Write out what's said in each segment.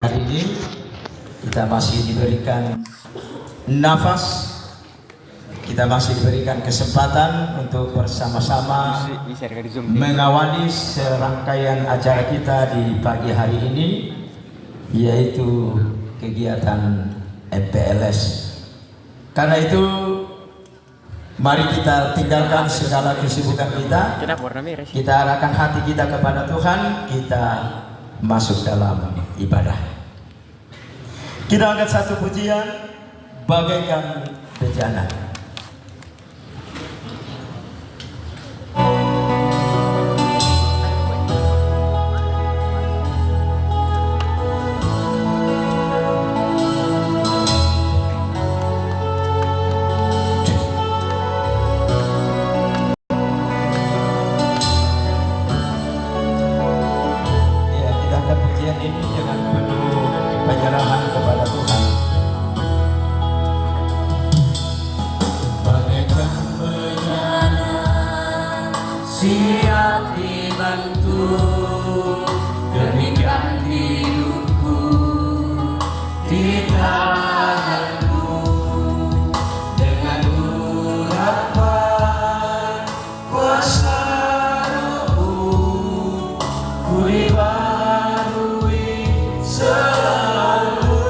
Hari ini kita masih diberikan nafas, kita masih diberikan kesempatan untuk bersama-sama mengawali serangkaian acara kita di pagi hari ini, yaitu kegiatan MPLS. Karena itu mari kita tinggalkan segala kesibukan kita arahkan hati kita kepada Tuhan, kita masuk dalam ibadah. Kita angkat satu pujian, bagaikan bejana. Siap dibantu demikian hidupku di tanganmu, dengan urapan kuasa Rohmu ku dibarui selalu.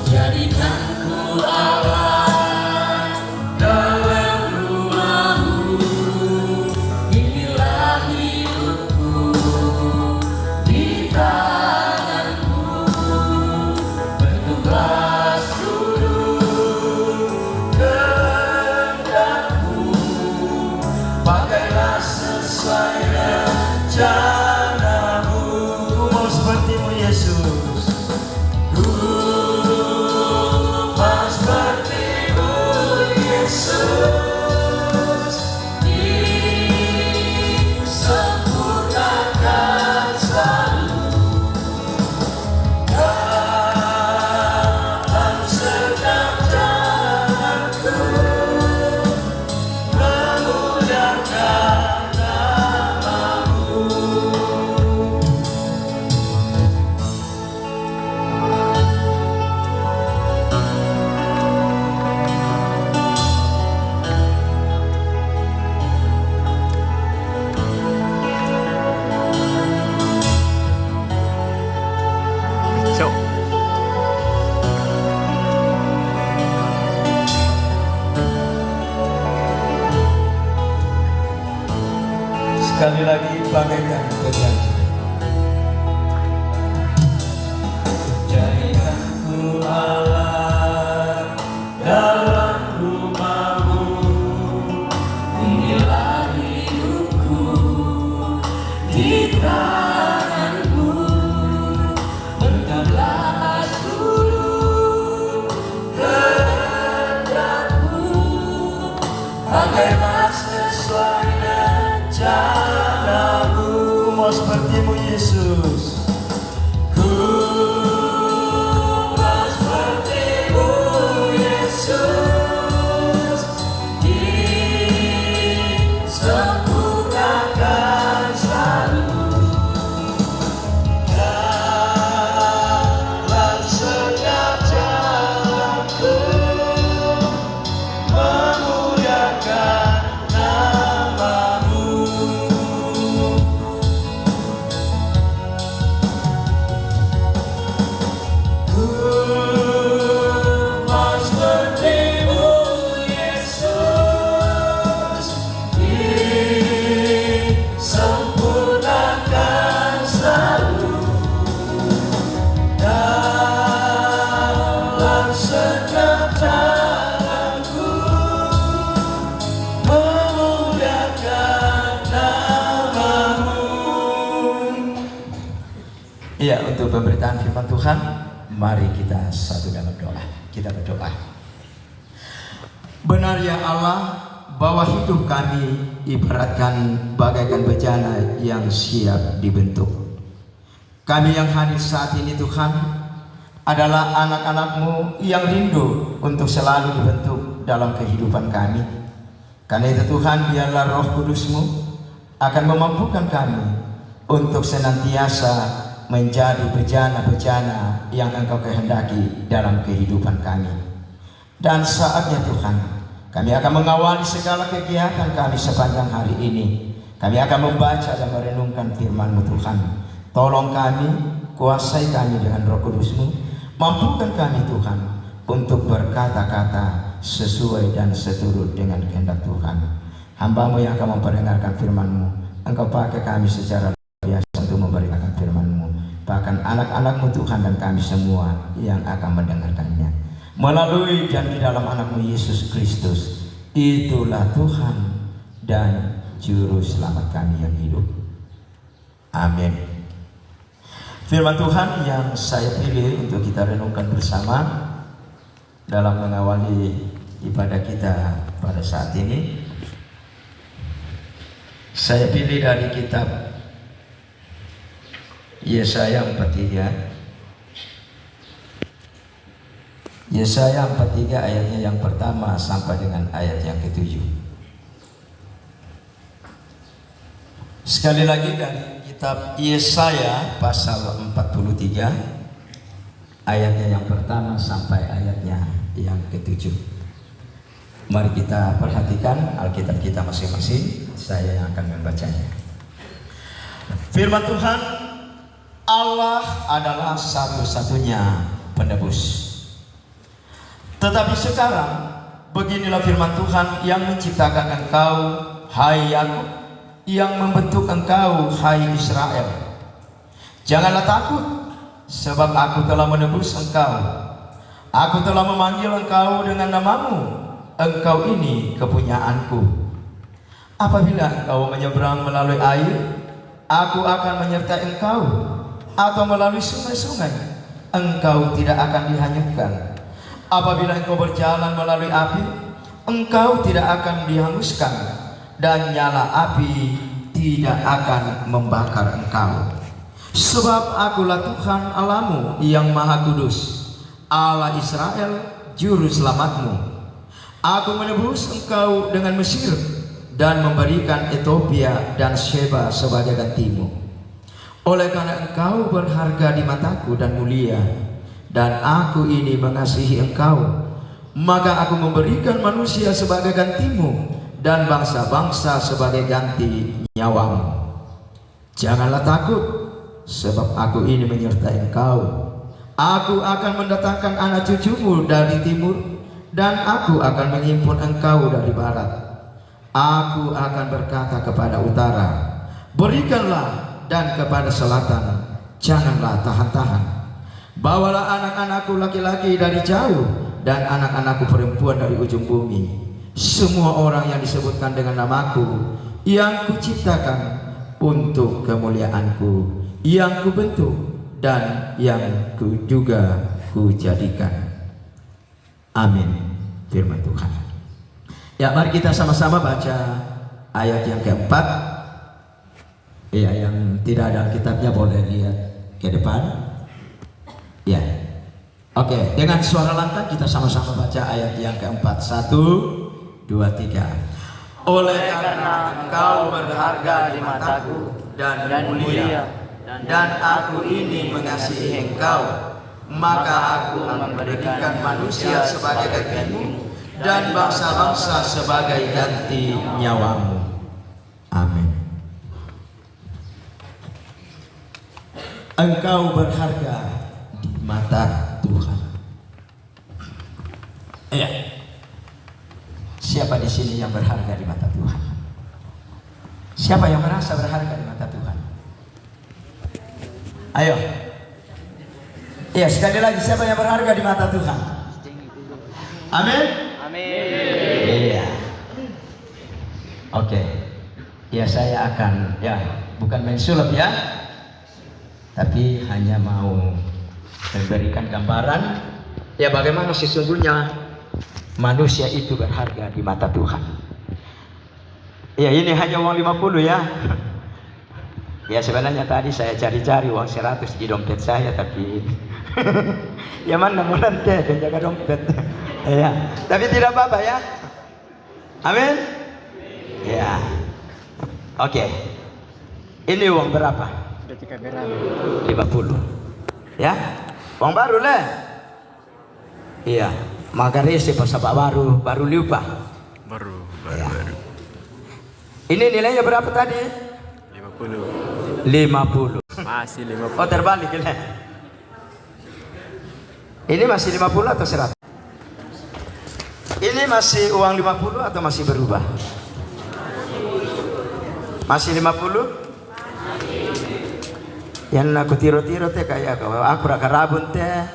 Jadikanku Allah rencanamu. Ku mau sepertimu Yesus, ku mau sepertimu Yesus, disempurnakan selalu dalam setiap jalanku, memuliakan sekali lagi bagaikan bejana. Jadikanku Allah dalam rumahmu, inilah hidupku di tanganmu, bertambahlah seluruh kehendakmu, pakailah sesuai rencanamu. Mau sepertimu Yesus, ku mau sepertimu Yesus, disempurnakan selalu dalam setiap jalanku, memuliakan namamu. Ku mau sepertimu Yesus, disempurnakan selalu dalam setiap jalanku, memuliakan namamu. Iya, untuk pemberitaan firman Tuhan, mari kita satu dalam doa. Kita berdoa. Benar ya Allah, bahwa hidup kami ibaratkan bagaikan bejana yang siap dibentuk. Kami yang hadir saat ini Tuhan adalah anak-anak-Mu yang rindu untuk selalu dibentuk dalam kehidupan kami. Karena itu Tuhan, biarlah Roh Kudus-Mu akan memampukan kami untuk senantiasa menjadi bejana-bejana yang Engkau kehendaki dalam kehidupan kami. Dan saatnya Tuhan, kami akan mengawali segala kegiatan kami sepanjang hari ini. Kami akan membaca dan merenungkan firman-Mu Tuhan. Tolong kami, kuasai kami dengan Roh Kudus-Mu. Mampukan kami Tuhan untuk berkata-kata sesuai dan seturut dengan kehendak Tuhan. Hamba-Mu yang akan memperdengarkan firman-Mu, Engkau pakai kami secara biasa untuk memberitakan firman-Mu. Bahkan anak-anak-Mu Tuhan dan kami semua yang akan mendengarkannya. Melalui dan di dalam anak-Mu Yesus Kristus, itulah Tuhan dan Juru Selamat kami yang hidup. Amin. Firman Tuhan yang saya pilih untuk kita renungkan bersama dalam mengawali ibadah kita pada saat ini, saya pilih dari kitab Yesaya 43. Yesaya 43 ayatnya yang pertama sampai dengan ayat yang ke-7. Sekali lagi dari kitab Yesaya pasal 43 ayatnya yang pertama sampai ayatnya yang ke-7. Mari kita perhatikan Alkitab kita masing-masing. Saya yang akan membacanya. Firman Tuhan, Allah adalah satu-satunya penebus. Tetapi sekarang beginilah firman Tuhan yang menciptakan engkau, hai Yakub, yang membentuk engkau, hai Israel. Janganlah takut, sebab aku telah menebus engkau. Aku telah memanggil engkau dengan namamu. Engkau ini kepunyaanku. Apabila engkau menyeberang melalui air, aku akan menyertai engkau. Atau melalui sungai-sungai, engkau tidak akan dihanyutkan. Apabila engkau berjalan melalui api, engkau tidak akan dihanguskan, dan nyala api tidak akan membakar engkau. Sebab akulah Tuhan Allahmu yang Maha Kudus, Allah Israel, Juru Selamatmu. Aku menebus engkau dengan Mesir dan memberikan Ethiopia dan Sheba sebagai gantimu. Oleh karena engkau berharga di mataku dan mulia, dan aku ini mengasihi engkau, maka aku memberikan manusia sebagai gantimu dan bangsa-bangsa sebagai ganti nyawamu. Janganlah takut, sebab aku ini menyertai engkau. Aku akan mendatangkan anak cucumu dari timur, dan aku akan menghimpun engkau dari barat. Aku akan berkata kepada utara, berikanlah, dan kepada selatan, janganlah tahan-tahan. Bawalah anak-anakku laki-laki dari jauh, dan anak-anakku perempuan dari ujung bumi. Semua orang yang disebutkan dengan namaku, yang kuciptakan untuk kemuliaanku, yang kubentuk dan yang juga kujadikan. Amin. Firman Tuhan. Ya, mari kita sama-sama baca ayat yang keempat. Ya, yang tidak ada Alkitabnya boleh lihat ke depan. Ya, oke. Dengan suara lantang kita sama-sama baca ayat yang keempat. 1, 2, 3. Oleh karena engkau berharga di mataku dan mulia, dan aku ini mengasihi engkau, maka aku memberikan manusia sebagai gantimu dan bangsa-bangsa sebagai ganti nyawamu. Amin. Engkau berharga di mata Tuhan. Iya. Siapa di sini yang berharga di mata Tuhan? Siapa yang merasa berharga di mata Tuhan? Ayo. Iya, sekali lagi, siapa yang berharga di mata Tuhan? Amin. Amin. Iya. Oke. Ya, saya akan bukan main sulap ya, tapi hanya mau memberikan gambaran ya bagaimana sesungguhnya manusia itu berharga di mata Tuhan. Ya, ini hanya uang 50 ya. Ya, sebenarnya tadi saya cari-cari uang 100 di dompet saya, tapi ya mana mau nanti penjaga dompet. Ya, tapi tidak apa-apa ya. Amin. Ya. Oke. Ini uang berapa? 50. Ya, uang baru lah. Iya, makanya pas baru lupa. Baru. Ya. Ini nilainya berapa tadi? 50. Masih 50. Oh terbalik ya. Ini masih 50 atau 100? Ini masih uang 50 atau masih berubah? Masih 50? Yang aku tiro-tiro teh kayak aku raka rabun teh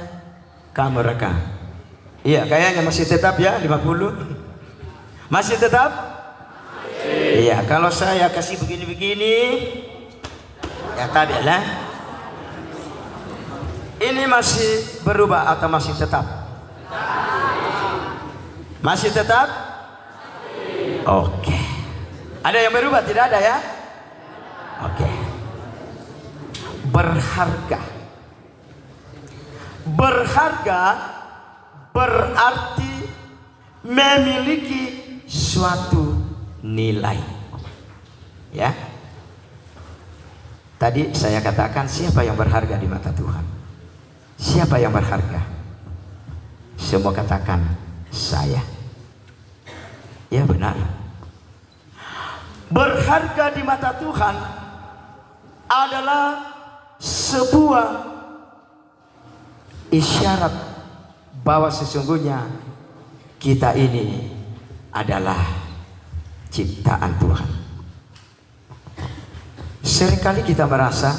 kamu raka. Iya kayaknya masih tetap ya 50. Masih tetap? Iya kalau saya kasih begini-begini ya tadi lah. Ini masih berubah atau masih tetap? Masih tetap? Oke. Ada yang berubah? Tidak ada ya? Oke. Berharga. Berharga berarti memiliki suatu nilai. Ya. Tadi saya katakan siapa yang berharga di mata Tuhan? Siapa yang berharga? Semua katakan saya. Ya benar. Berharga di mata Tuhan adalah sebuah isyarat bahwa sesungguhnya kita ini adalah ciptaan Tuhan. Seringkali kita merasa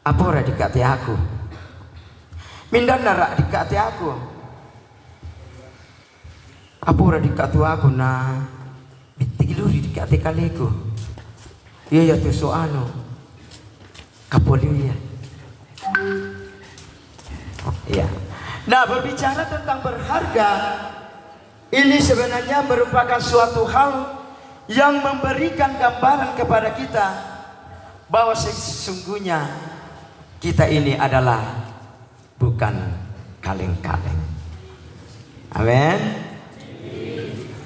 apa ora dikati aku, mindan nara dikati aku, apa ora dikati aku na bitigiluri dikati kaliku. Iya ya tu soano kapolia. Iya. Nah berbicara tentang berharga, ini sebenarnya merupakan suatu hal yang memberikan gambaran kepada kita bahwa sesungguhnya kita ini adalah bukan kaleng-kaleng. Amin.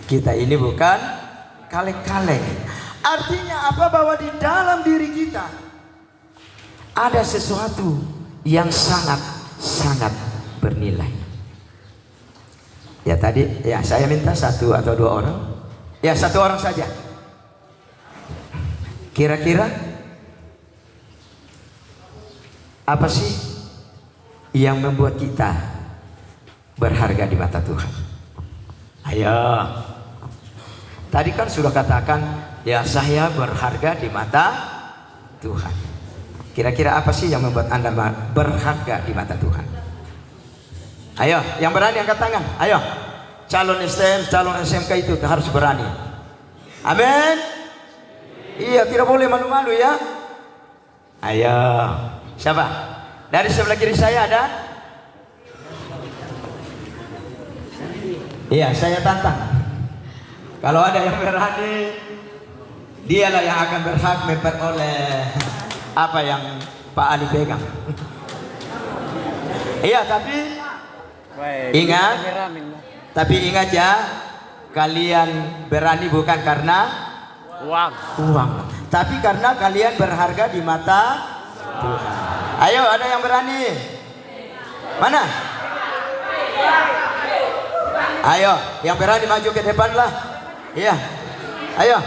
Kita ini bukan kaleng-kaleng. Artinya apa? Bahwa di dalam diri kita ada sesuatu yang sangat bernilai. Ya tadi ya saya minta 1 atau 2 orang. Ya 1 orang saja. Kira-kira apa sih yang membuat kita berharga di mata Tuhan? Ayo. Tadi kan sudah katakan ya saya berharga di mata Tuhan. Kira-kira apa sih yang membuat Anda berharga di mata Tuhan? Ayo, yang berani angkat tangan. Ayo. Calon STM, calon SMK itu harus berani. Amin. Iya, tidak boleh malu-malu ya. Ayo. Siapa? Dari sebelah kiri saya ada? Iya, saya tantang. Kalau ada yang berani, dialah yang akan berhak memperoleh apa yang Pak Ali pegang. Iya, tapi ingat ya, kalian berani bukan karena uang, tapi karena kalian berharga di mata Tuhan. Ayo, ada yang berani? Mana? Ayo, yang berani maju ke depan lah. Iya, ayo.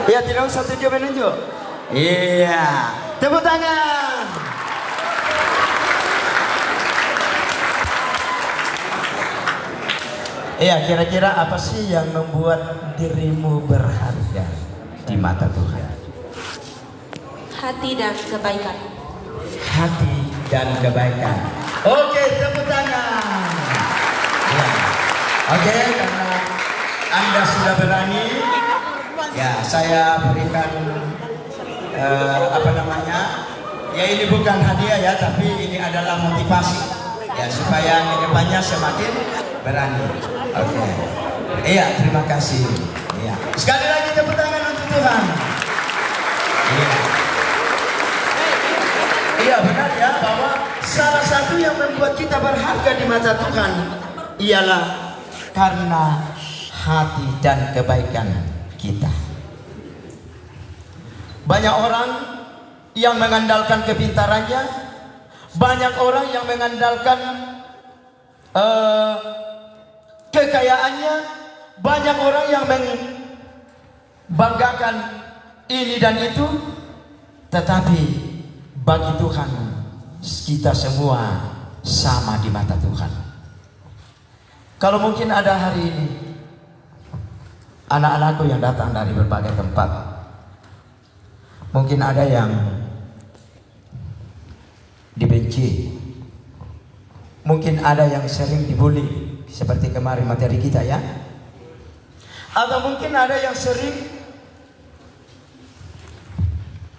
Iya, tidak usah tunjuk menunjuk. Iya, tepuk tangan. Iya, kira-kira apa sih yang membuat dirimu berharga di mata Tuhan? Hati dan kebaikan. Hati dan kebaikan. Oke, tepuk tangan. Ya. Oke, karena Anda sudah berani, ya saya berikan apa namanya? Ya ini bukan hadiah ya, tapi ini adalah motivasi ya supaya kedepannya semakin berani. Oke. Iya, terima kasih. Iya. Sekali lagi tepuk tangan untuk Tuhan. Iya. Iya benar ya, bahwa salah satu yang membuat kita berharga di mata Tuhan ialah karena hati dan kebaikan kita. Banyak orang yang mengandalkan kepintarannya, banyak orang yang mengandalkan kekayaannya, banyak orang yang membanggakan ini dan itu. Tetapi bagi Tuhan, kita semua sama di mata Tuhan. Kalau mungkin ada hari ini anak-anakku yang datang dari berbagai tempat, mungkin ada yang dibenci, mungkin ada yang sering dibully seperti kemarin materi kita ya, atau mungkin ada yang sering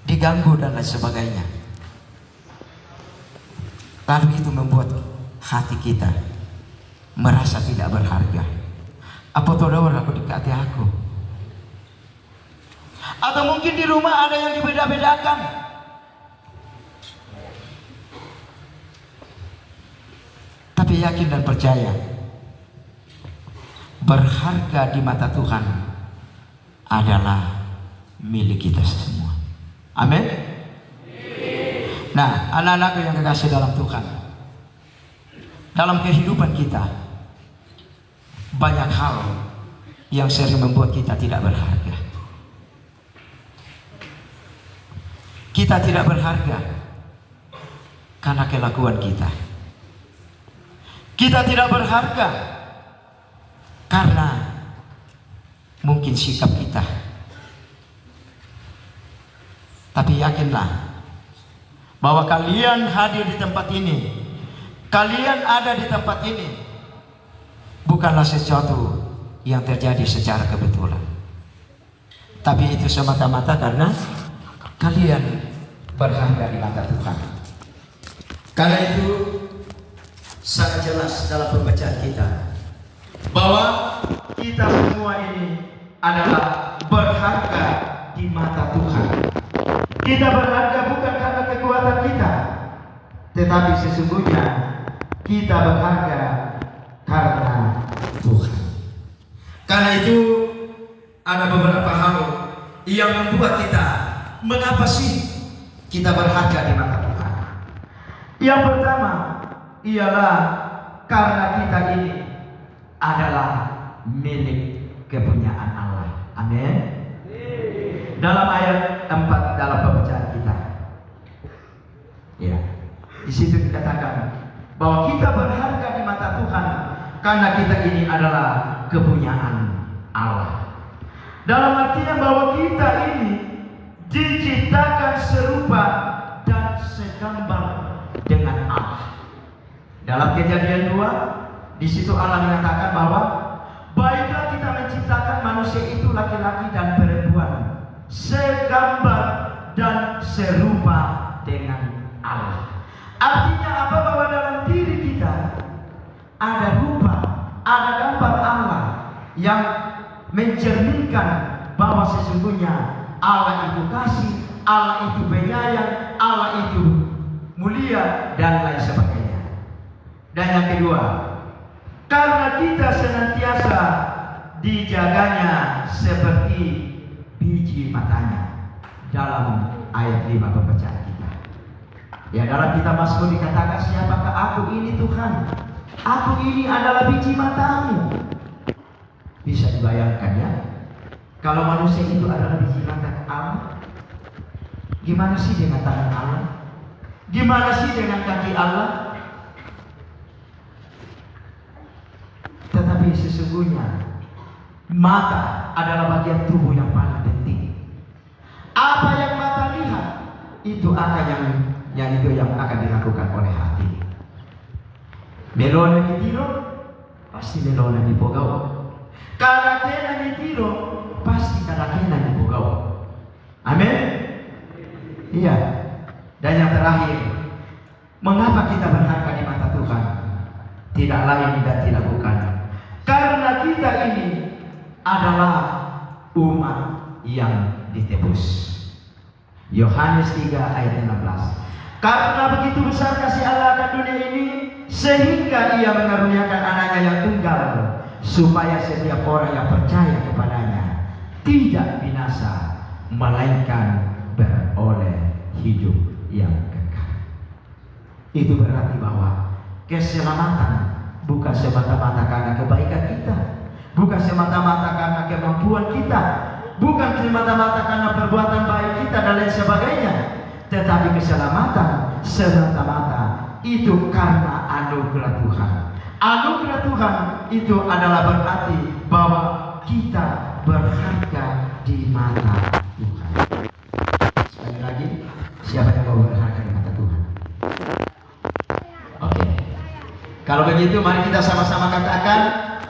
diganggu dan lain sebagainya. Lalu itu membuat hati kita merasa tidak berharga. Apa saudara aku dekati aku? Atau mungkin di rumah ada yang dibeda-bedakan. Tapi yakin dan percaya, berharga di mata Tuhan adalah milik kita semua. Amin. Nah, anak-anakku yang kekasih dalam Tuhan, dalam kehidupan kita banyak hal yang sering membuat kita tidak berharga. Kita tidak berharga karena kelakuan kita. Kita tidak berharga karena mungkin sikap kita. Tapi yakinlah bahwa kalian hadir di tempat ini, kalian ada di tempat ini, bukanlah sesuatu yang terjadi secara kebetulan. Tapi itu semata-mata karena kalian berharga di mata Tuhan. Karena itu sangat jelas dalam pembacaan kita bahwa kita semua ini adalah berharga di mata Tuhan. Kita berharga bukan karena kekuatan kita, tetapi sesungguhnya kita berharga karena Tuhan. Karena itu ada beberapa hal yang membuat kita, mengapa sih kita berharga di mata Tuhan? Yang pertama ialah karena kita ini adalah milik kepunyaan Allah. Amin. Dalam ayat 4 dalam pembacaan kita, ya, di situ dikatakan bahwa kita berharga di mata Tuhan karena kita ini adalah kepunyaan Allah. Dalam artian bahwa kita ini diciptakan serupa dan segambar dengan Allah. Dalam Kejadian 2, di situ Allah mengatakan bahwa baiklah kita menciptakan manusia itu laki-laki dan perempuan segambar dan serupa dengan Allah. Artinya apa? Bahwa dalam diri kita ada rupa, ada gambar Allah yang mencerminkan bahwa sesungguhnya Allah itu kasih, Allah itu penyayang, Allah itu mulia dan lain sebagainya. Dan yang kedua, karena kita senantiasa dijaganya seperti biji matanya. Dalam ayat 5 pembacaan kita, ya, dalam kitab Mazmur dikatakan, siapakah aku ini Tuhan? Aku ini adalah biji matamu. Bisa dibayangkan ya, kalau manusia itu adalah biji mata Allah, gimana sih dengan tangan Allah? Gimana sih dengan kaki Allah? Tetapi sesungguhnya mata adalah bagian tubuh yang paling penting. Apa yang mata lihat, itu akan yang akan dilakukan oleh hati. Melona ditiro, pasti melona dipogawa. Kada kena ditiro, pasti kada kena dipogawa. Amin. Iya. Dan yang terakhir, mengapa kita berharga di mata Tuhan? Tidak lain dan tidak bukan karena kita ini adalah umat yang ditebus. Yohanes 3 ayat 16. Karena begitu besar kasih Allah akan dunia ini, sehingga Ia mengaruniakan anaknya yang tunggal, supaya setiap orang yang percaya kepadanya tidak binasa, melainkan beroleh hidup yang kekal. Itu berarti bahwa keselamatan bukan semata-mata karena kebaikan kita, bukan semata-mata karena kemampuan kita, bukan semata-mata karena perbuatan baik kita dan lain sebagainya, tetapi keselamatan semata-mata itu karena anugerah Tuhan. Anugerah Tuhan itu adalah berarti bahwa kita berharga di mata Tuhan. Sekali lagi, siapa yang mau berharga di mata Tuhan? Oke. Kalau begitu, mari kita sama-sama katakan,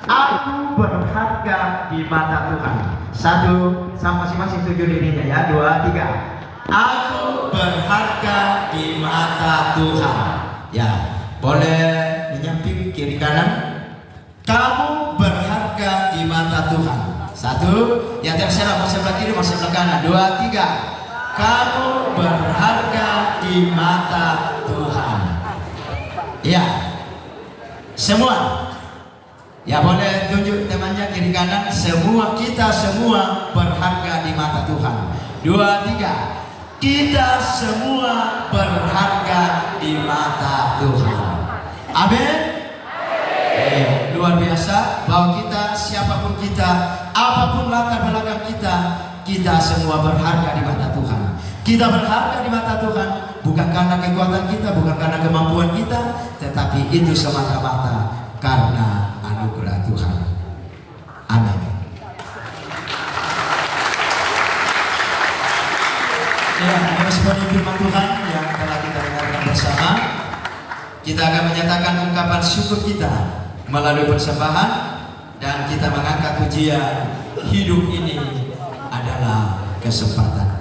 aku berharga di mata Tuhan. Satu, sama masing-masing tujuh dirinya ya. 2, 3. Aku berharga di mata Tuhan. Ya, boleh menyamping kiri kanan. Kamu berharga di mata Tuhan. Satu, ya terserah mau sebelah kiri mau sebelah kanan. 2, 3. Kamu berharga di mata Tuhan. Ya, semua. Ya boleh tunjuk temannya kiri kanan. Semua, kita semua berharga di mata Tuhan. 2, 3. Kita semua berharga di mata Tuhan. Amin. Luar biasa bahwa kita, siapapun kita, apapun latar belakang kita, kita semua berharga di mata Tuhan. Kita berharga di mata Tuhan bukan karena kekuatan kita, bukan karena kemampuan kita, tetapi itu semata-mata karena anugerah Tuhan. Amin. Ya, meresponi firman Tuhan yang telah kita dengarkan bersama, kita akan menyatakan ungkapan syukur kita melalui persembahan, dan kita mengangkat pujian hidup ini adalah kesempatan.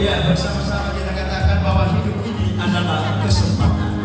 Ya, bersama-sama kita katakan bahwa hidup ini adalah kesempatan.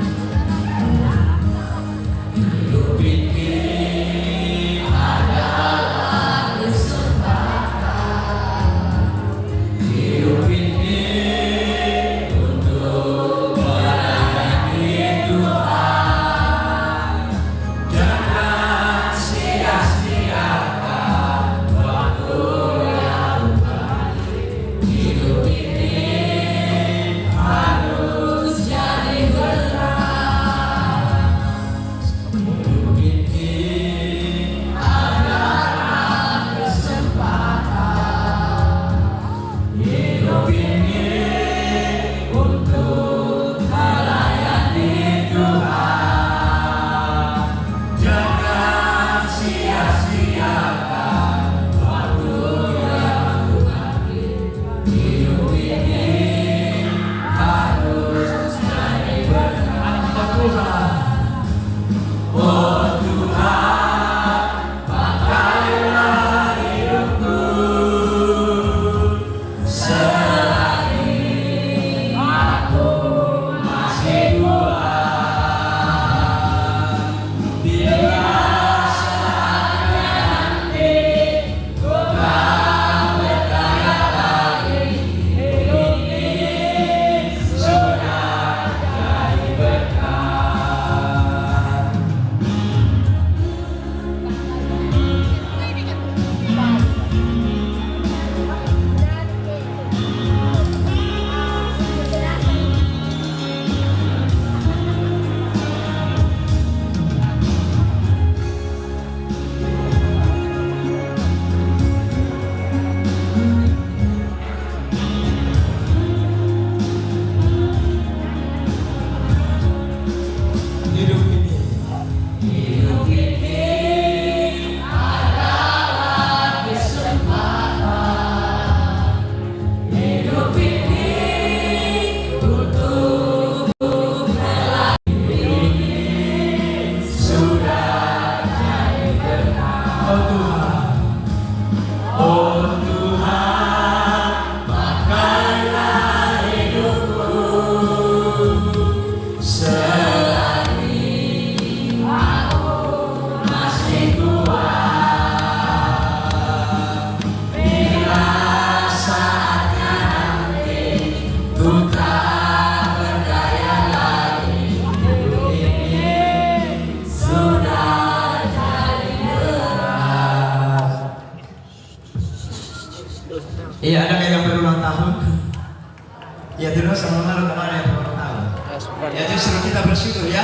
bersyukur ya.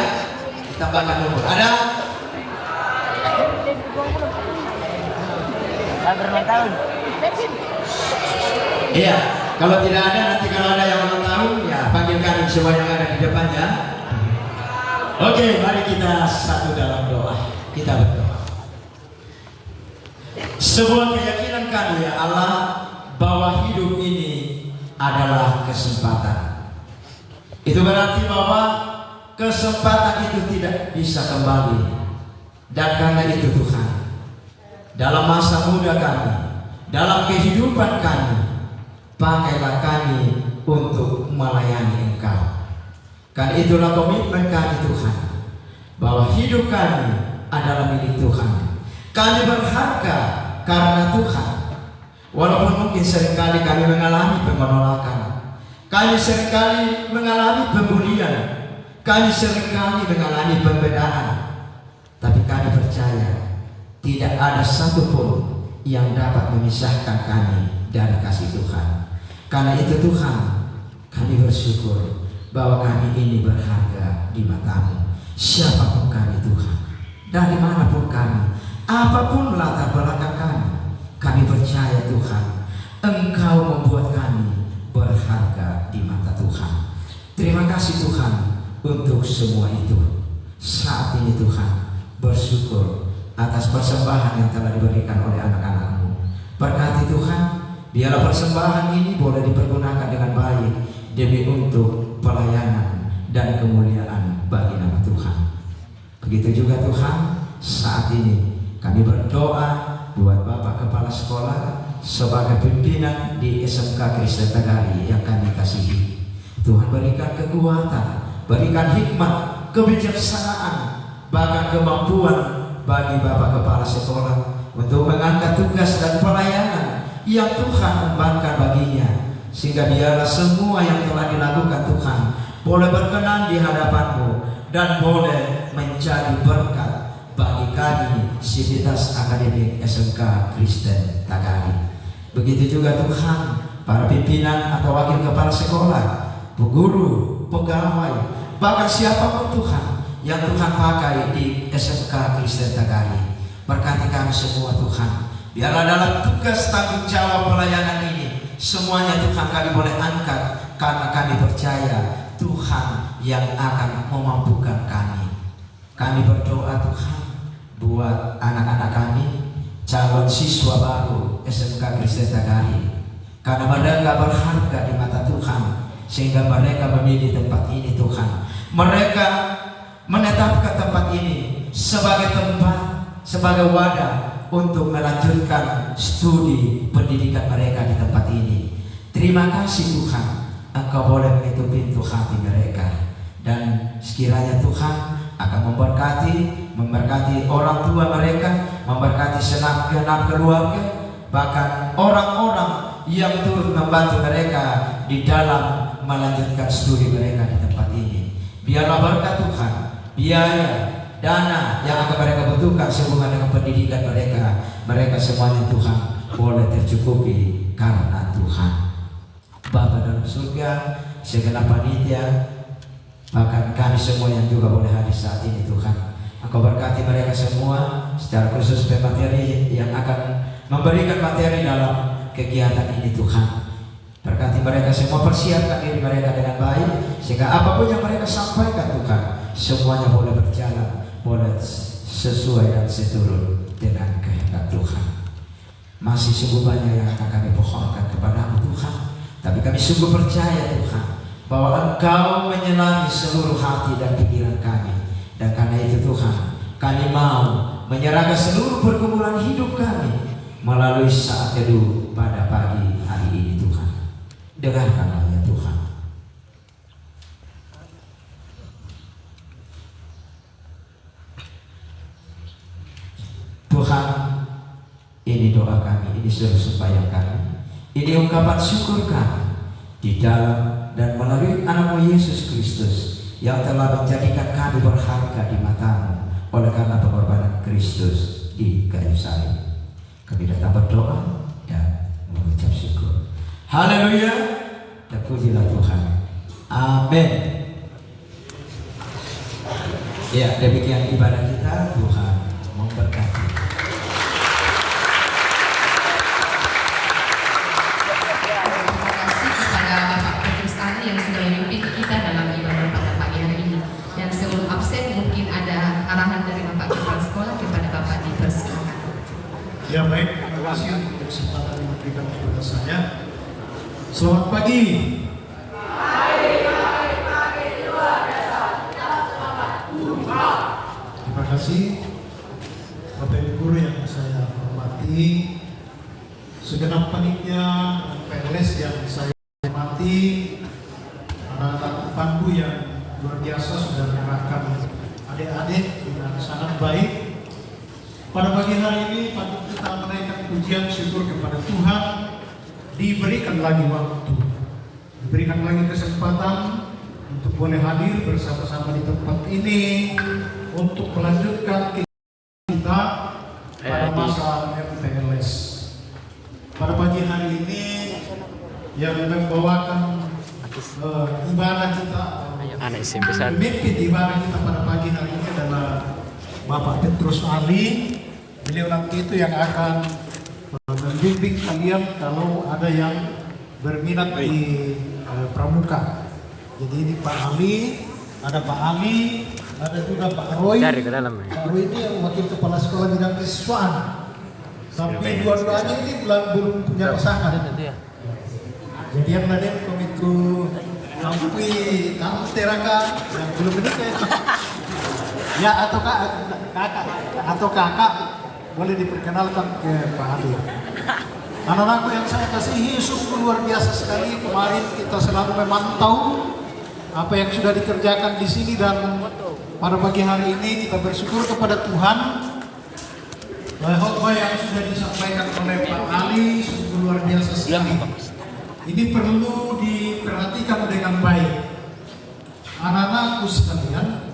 Tambahkan umur. Ada? Saya berulang tahun. Iya. Kalau tidak ada, nanti kalau ada yang ulang tahun, ya panggil kami semua yang ada di depannya. Oke, mari kita satu dalam doa. Kita berdoa. Sebuah keyakinan kami ya Allah, bahwa hidup ini adalah kesempatan. Itu berarti bahwa kesempatan itu tidak bisa kembali. Dan karena itu Tuhan, dalam masa muda kami, dalam kehidupan kami, pakailah kami untuk melayani Engkau. Karena itulah komitmen kami Tuhan, bahwa hidup kami adalah milik Tuhan. Kami berharga karena Tuhan. Walaupun mungkin seringkali kami mengalami penolakan, kami seringkali mengalami pembulian, kami seringkali mengalami pembedaan, tapi kami percaya tidak ada satupun yang dapat memisahkan kami dari kasih Tuhan. Karena itu Tuhan, kami bersyukur bahwa kami ini berharga di mata-Mu. Siapapun kami Tuhan, dari manapun kami, apapun latar belakang kami percaya Tuhan, Engkau membuat kami berharga di mata Tuhan. Terima kasih Tuhan untuk semua itu. Saat ini Tuhan, bersyukur atas persembahan yang telah diberikan oleh anak-anak-Mu. Berkati Tuhan, biarlah persembahan ini boleh dipergunakan dengan baik demi untuk pelayanan dan kemuliaan bagi nama Tuhan. Begitu juga Tuhan, saat ini kami berdoa buat Bapak Kepala Sekolah sebagai pimpinan di SMK Kristen Tagari yang kami kasihi. Tuhan berikan kekuatan, berikan hikmat, kebijaksanaan, bahkan kemampuan bagi Bapak Kepala Sekolah untuk mengangkat tugas dan pelayanan yang Tuhan embankan baginya, sehingga biarlah semua yang telah dilakukan Tuhan boleh berkenan di hadapan-Mu dan boleh menjadi berkat bagi kami Sivitas Akademik SMK Kristen Tagari. Begitu juga Tuhan, para pimpinan atau wakil kepala sekolah, guru, pegawai, bahkan siapapun Tuhan yang Tuhan pakai di SMK Kristen Tagari. Berkati kami semua Tuhan, biarlah dalam tugas tanggung jawab pelayanan ini semuanya Tuhan kami boleh angkat, karena kami percaya Tuhan yang akan memampukan kami. Kami berdoa Tuhan buat anak-anak kami, calon siswa baru SMK Kristen Tagari, karena mereka berharga di mata Tuhan, sehingga mereka memilih tempat ini Tuhan. Mereka menetapkan tempat ini sebagai tempat, sebagai wadah untuk melanjutkan studi pendidikan mereka di tempat ini. Terima kasih Tuhan, Engkau boleh mengetuk pintu hati mereka, dan sekiranya Tuhan akan memberkati orang tua mereka, memberkati segenap keluarga, bahkan orang-orang yang turut membantu mereka di dalam melanjutkan studi mereka di tempat ini. Biarlah berkat Tuhan, biaya, dana yang akan mereka butuhkan sehubungan dengan pendidikan mereka semuanya Tuhan boleh tercukupi karena Tuhan. Bapa dalam surga, segenap panitia, bahkan kami semua yang juga boleh hadir saat ini Tuhan, Engkau berkati mereka semua, secara khusus pemateri yang akan memberikan materi dalam kegiatan ini Tuhan. Berkati mereka semua, persiapkan diri mereka dengan baik, sehingga apapun yang mereka sampaikan Tuhan, semuanya boleh berjalan, boleh sesuai dan seturut dengan kehendak Tuhan. Masih sungguh banyak yang akan kami pohonkan kepada-Mu Tuhan, tapi kami sungguh percaya Tuhan bahwa Engkau menyelami seluruh hati dan pikiran kami. Dan karena itu Tuhan, kami mau menyerahkan seluruh pergumulan hidup kami melalui saat teduh pada pagi hari ini Tuhan. Dengarkanlah ya Tuhan. Tuhan, ini doa kami, ini seluruh sembahyang kami, ini ungkapan syukur kami di dalam dan melalui anak-Mu Yesus Kristus yang telah menjadikan kami berharga di mata-Mu oleh karena pengorbanan Kristus di kayu salib. Kami datang berdoa dan mengucap syukur. Haleluya, terpujilah Tuhan. Amin. Ya, demikian ibadah kita. Tuhan memberkati. Terima kasih kepada Bapak Petrus Ali yang sudah memimpin kita dalam ibadah pada pagi hari ini. Dan sebelum absen mungkin ada arahan dari Bapak Kepala Sekolah kepada Bapak dipersilakan. Ya baik, terima kasih untuk kesempatan yang diberikan kepada saya. Selamat pagi. Terima kasih Bapak Ibu Guru yang saya hormati, segenap panitia PLS yang saya hormati, anak-anak pandu yang luar biasa sudah mengerahkan adik-adik dengan sangat baik. Pada pagi hari ini patut kita menaikkan pujian syukur kepada Tuhan, diberikan lagi waktu, diberikan lagi kesempatan untuk boleh hadir bersama-sama di tempat ini untuk melanjutkan kita pada masa MPLS. Pada pagi hari ini yang membawakan ibadah kita, memimpin ibadah kita pada pagi hari ini adalah Bapak Petrus Ali. Beliau nanti itu yang akan membimbing kalian kalau ada yang berminat di pramuka. Jadi ini Pak Ali, ada Pak Ali, ada juga Pak Roy. Pak Roy ini yang wakil kepala sekolah bidang kesiswaan. Tapi dua-duanya ini belum punya pasangan. Jadi yang ada komite Kampui Teraka yang belum menikah. Ya atau kakak boleh diperkenalkan ke Pak Ali. Anak-anakku yang saya kasihi, sungguh luar biasa sekali. Kemarin kita selalu memantau apa yang sudah dikerjakan di sini, dan pada pagi hari ini kita bersyukur kepada Tuhan. Khotbah yang sudah disampaikan oleh Pak Ali sungguh luar biasa sekali. Ini perlu diperhatikan dengan baik. Anak-anakku sekalian,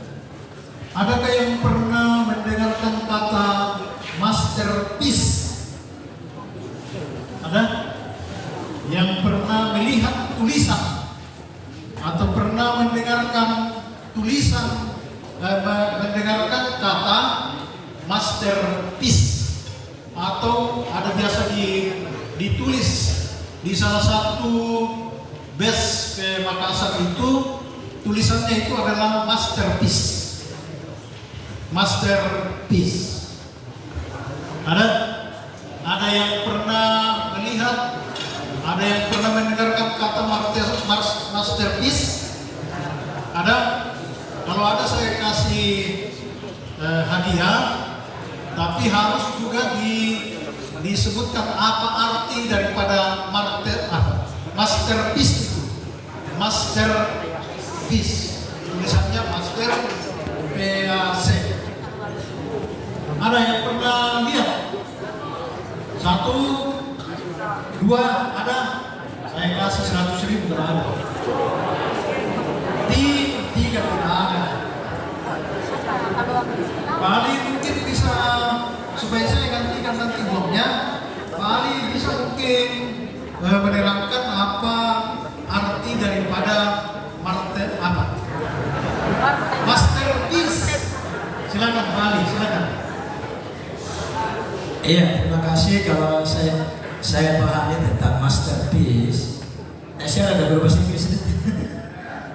adakah yang pernah mendengarkan kata masterpiece? Ada? Yang pernah melihat tulisan atau pernah mendengarkan tulisan, mendengarkan kata masterpiece, atau ada biasa ditulis di salah satu base ke Makassar itu, tulisannya itu adalah masterpiece. Masterpiece. Ada yang pernah melihat, ada yang pernah mendengarkan kata masterpiece? Ada? Kalau ada saya kasih hadiah, tapi harus juga disebutkan apa arti daripada masterpiece itu. Masterpiece. Tulisannya master PAC. Ada yang pernah lihat? 1, 2, ada? Saya kasih 100.000, tidak ada. 3 tidak ada. Pak Ali mungkin bisa, supaya saya gantikan nanti blognya, Pak Ali bisa mungkin menerangkan apa arti daripada masterpiece. Silakan Pak Ali, silakan. Iya, terima kasih. Kalau saya pahami tentang masterpiece, saya ada guru bahasa Inggris.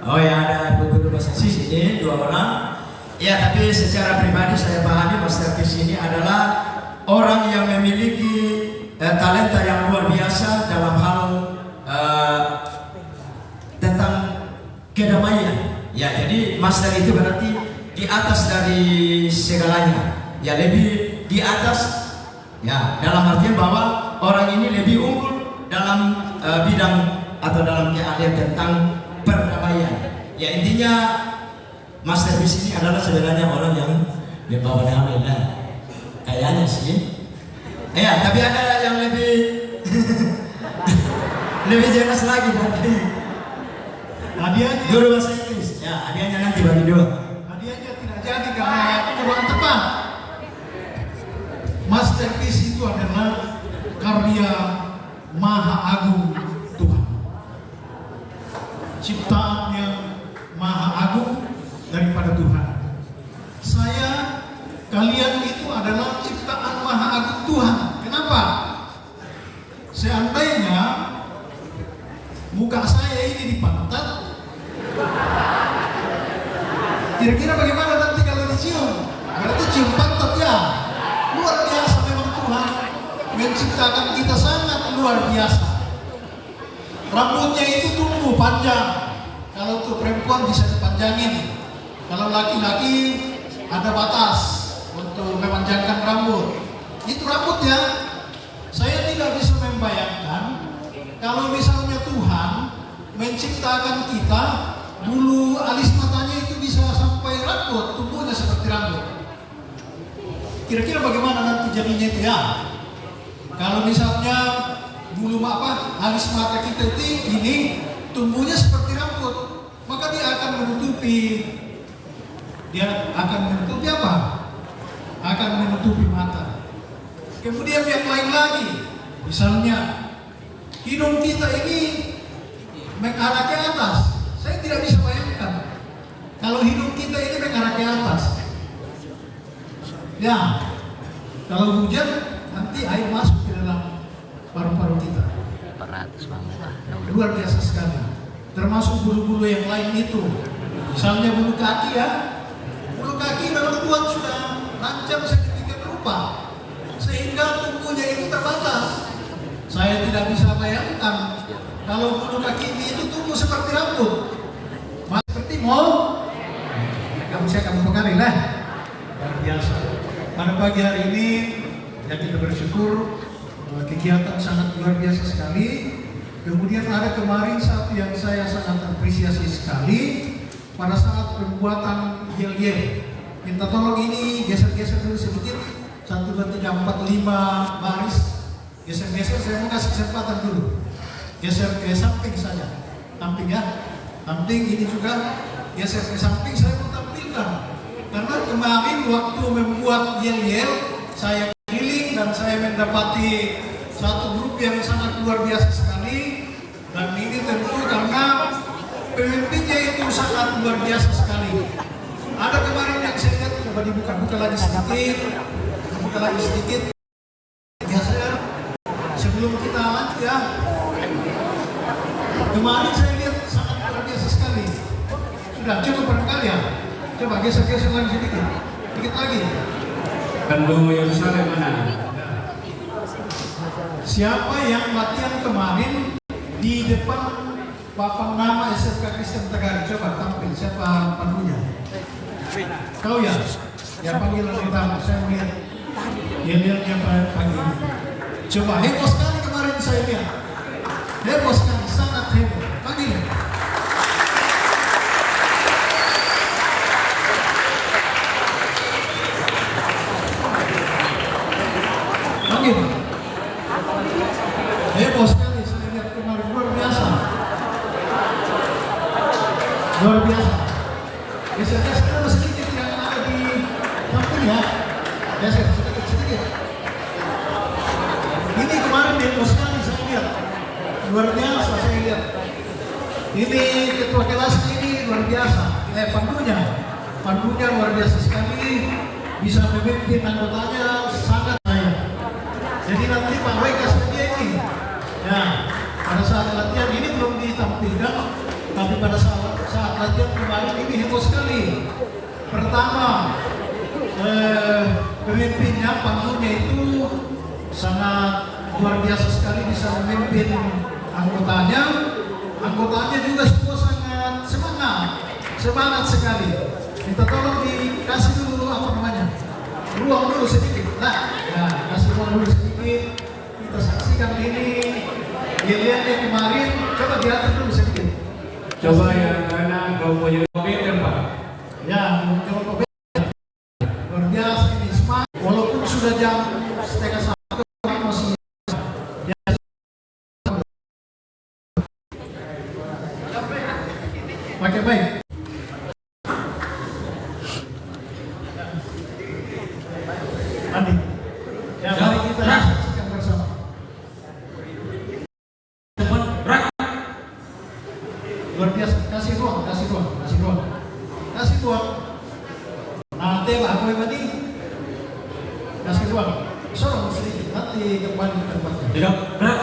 Oh ya, ada guru bahasa Inggris ini 2 orang. Ya, tapi secara pribadi saya pahami masterpiece ini adalah orang yang memiliki talenta yang luar biasa dalam hal tentang kedamaian. Ya, jadi master itu berarti di atas dari segalanya. Ya, lebih di atas. Ya, dalam artian bahwa orang ini lebih unggul dalam bidang atau dalam keahlian tentang perdamaian. Ya, intinya masterpiece ini adalah sebenarnya orang yang membawa damai lah. Kayaknya sih. Ya, tapi ada yang lebih lebih jelas lagi nanti. Hadiahnya Guru bahasa Inggris. Ya, hadiahnya nanti bagi 2. Hadiahnya tidak jadi karena kurang tepat. Masterpiece itu adalah karya Maha Agung Tuhan. Ciptaan yang Maha Agung daripada Tuhan. kalian itu adalah ciptaan Maha Agung Tuhan. Kenapa? Seandainya muka saya ini dipantat, kira-kira bagaimana nanti kalau dicium? Berarti cium pantat ya. Luar biasa memang Tuhan menciptakan kita sangat luar biasa. Rambutnya itu tumbuh panjang. Kalau untuk perempuan bisa dipanjangin. Kalau laki-laki ada batas untuk memanjangkan rambut. Itu rambutnya. Saya tidak bisa membayangkan kalau misalnya Tuhan menciptakan kita, bulu alis matanya itu bisa sampai rambut, tumbuhnya seperti rambut. Kira-kira bagaimana nanti jadinya itu ya? Kalau misalnya bulu alis mata kita itu ini tumbuhnya seperti rambut, maka dia akan menutupi apa? Akan menutupi mata. Kemudian yang lain lagi, misalnya hidung kita ini mengarah ke atas. Saya tidak bisa bayangkan kalau hidung kita ini mengarah ke atas. Ya, kalau hujan nanti air masuk ke dalam paru-paru kita. 400 banget. Luar biasa sekali. Termasuk bulu-bulu yang lain itu. Misalnya bulu kaki ya. Bulu kaki memang Tuhan sudah rancang sedemikian rupa sehingga tumbuhnya itu terbatas. Saya tidak bisa bayangkan kalau bulu kaki ini itu tumbuh seperti rambut. Seperti kamu saya kamu pengaruh lah. Luar biasa. Pada pagi hari ini ya kita bersyukur kegiatan sangat luar biasa sekali. Kemudian ada kemarin satu yang saya sangat apresiasi sekali pada saat pembuatan yel-yel. Minta tolong ini geser-geser dulu sedikit. 1, 2, 3, 4, 5 baris. Geser-geser, saya mau kasih kesempatan dulu. Geser ke samping saja. Samping ya. Samping ini juga geser ke samping, saya mau tampilkan. Karena kemarin waktu membuat yel-yel, saya keliling dan saya mendapati satu grup yang sangat luar biasa sekali. Dan ini tentu karena pemimpinnya itu sangat luar biasa sekali. Ada kemarin yang saya lihat, coba dibuka-buka lagi sedikit. Buka lagi sedikit. Geser. Sebelum kita lanjut ya. Kemarin saya lihat sangat luar biasa sekali. Sudah cukup barangkali ya. Coba geser-geser lagi sedikit. Sedikit lagi. Kalau Yerusalem mana? Siapa yang latihan kemarin di depan papan nama SMK Kristen Tegar? Coba tampil siapa pandunya? Kau ya? Ya panggilan pertama saya melihat. Dia lihatnya pagi ini. Coba heboh sekali kemarin saya lihat. Heboh sekali, sangat heboh. Panggil. Panggil. Heboh sekali saya lihat kemarin, luar biasa. Luar biasa. Geser-geser dulu sedikit yang ada di samping ya. Geser sedikit. Ini kemarin heboh sekali saya lihat. Luar biasa saya lihat. Ini ketua kelas ini luar biasa. Pandunya luar biasa sekali. Bisa memimpin anggotanya sangat saya. Jadi nanti Pak Wei kasih dia ini. Ya, pada saat latihan ini belum ditampilkan, tapi pada saat latihan kemarin ini heboh sekali. Pertama, pemimpinnya, pandunya itu sangat luar biasa sekali bisa memimpin anggotanya. Anggotanya juga semua sangat semangat sekali. Minta tolong dikasih dulu ruang dulu sedikit. Nah, ya, kasih ruang dulu sedikit. Kita saksikan ini. Lihatnya kemarin, coba diatur dulu sedikit. Coba yang kanan kelompok Yerusalem Pak. Ya, kelompok luar biasa ini semangat. Walaupun sudah jam 6:30 masih pakai baik. Andi, ya mari kita saksikan bersama. Luar biasa, kasih ruang. Nah, tembak aku yang tadi. Kasih ruang. Sorong sedikit, nanti kembali ke tempatnya. Tidak, gerak.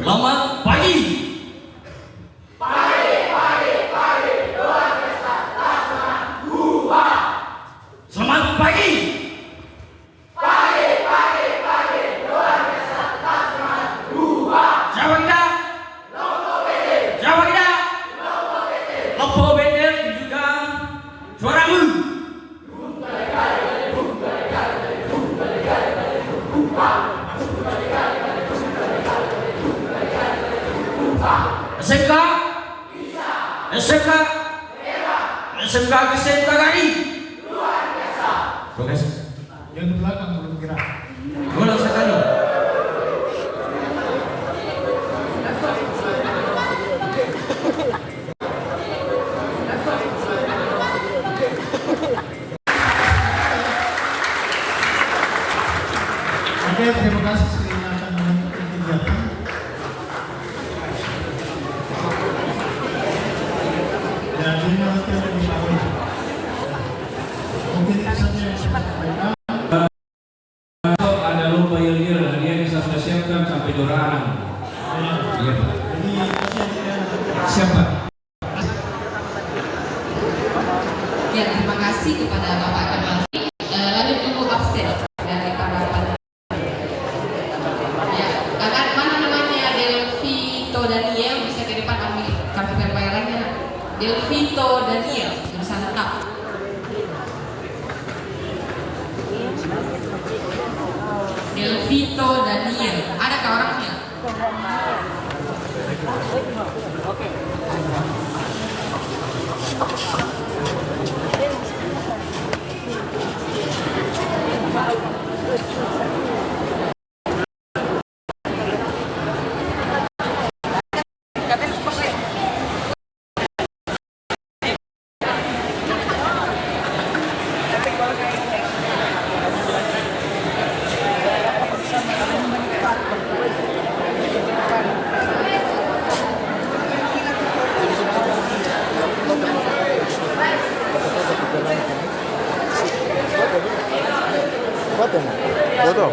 Selamat pagi. Selamat pagi. Siapa kita? Siapa kita? Lopo Betel tunjukkan suaramu. SMK? SMK? SMK SMK Gani? Luar biasa. Yang di belakang belum gerak. Ulang sekali. Oke, terima kasih sekali akan melanjutkan kegiatan. Jadi nanti ada di bawah. Mungkin itu saja yang saya sampaikan. Ada lomba yel-yel dan dia bisa sudah siapkan sampai juara 6. Iya Pak. Jadi Siapa? Ya, terima kasih kepada Bapak Kemal. Lalu dulu absen dari para ya, kakak mana namanya Delvito Daniel, bisa ke depan ambil kartu pembayarannya. Delvito Daniel, jurusan lengkap. Delvito Daniel, adakah orangnya? Foto?